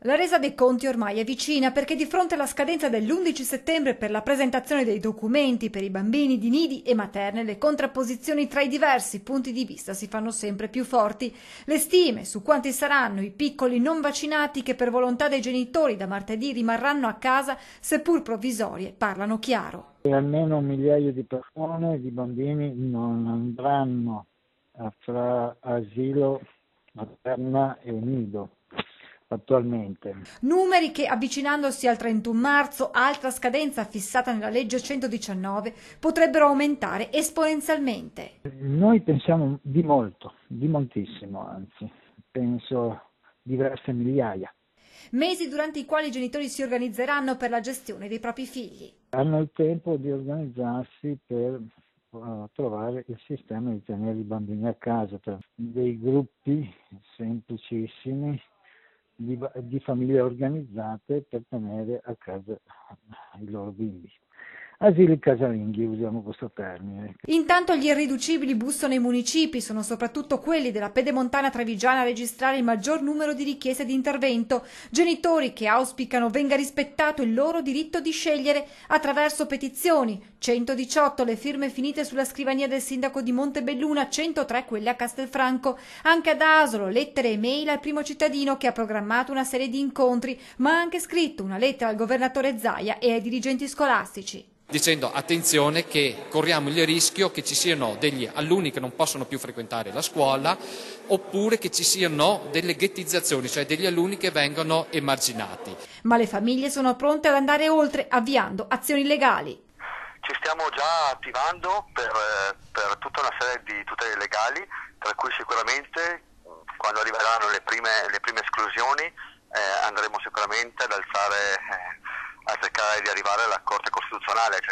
La resa dei conti ormai è vicina perché di fronte alla scadenza dell'11 settembre per la presentazione dei documenti per i bambini di nidi e materne, le contrapposizioni tra i diversi punti di vista si fanno sempre più forti. Le stime su quanti saranno i piccoli non vaccinati che per volontà dei genitori da martedì rimarranno a casa, seppur provvisorie, parlano chiaro. E almeno un migliaio di persone, di bambini, non andranno fra asilo, materna e nido. Attualmente. Numeri che, avvicinandosi al 31 marzo, altra scadenza fissata nella legge 119, potrebbero aumentare esponenzialmente. Noi pensiamo di molto, di moltissimo anzi, penso diverse migliaia. Mesi durante i quali i genitori si organizzeranno per la gestione dei propri figli. Hanno il tempo di organizzarsi per trovare il sistema di tenere i bambini a casa, per dei gruppi semplicissimi di famiglie organizzate per tenere a casa i loro bimbi. Asili casalinghi, usiamo questo termine. Intanto gli irriducibili bussano ai municipi, sono soprattutto quelli della Pedemontana Trevigiana a registrare il maggior numero di richieste di intervento. Genitori che auspicano venga rispettato il loro diritto di scegliere attraverso petizioni. 118 le firme finite sulla scrivania del sindaco di Montebelluna, 103 quelle a Castelfranco. Anche ad Asolo, lettere e mail al primo cittadino che ha programmato una serie di incontri, ma ha anche scritto una lettera al governatore Zaia e ai dirigenti scolastici, dicendo attenzione che corriamo il rischio che ci siano degli alunni che non possono più frequentare la scuola oppure che ci siano delle ghettizzazioni, cioè degli alunni che vengono emarginati. Ma le famiglie sono pronte ad andare oltre, avviando azioni legali. Ci stiamo già attivando per tutta una serie di tutele legali, tra cui sicuramente quando arriveranno le prime esclusioni andremo sicuramente ad alzare a cercare di arrivare alla Corte Costituzionale.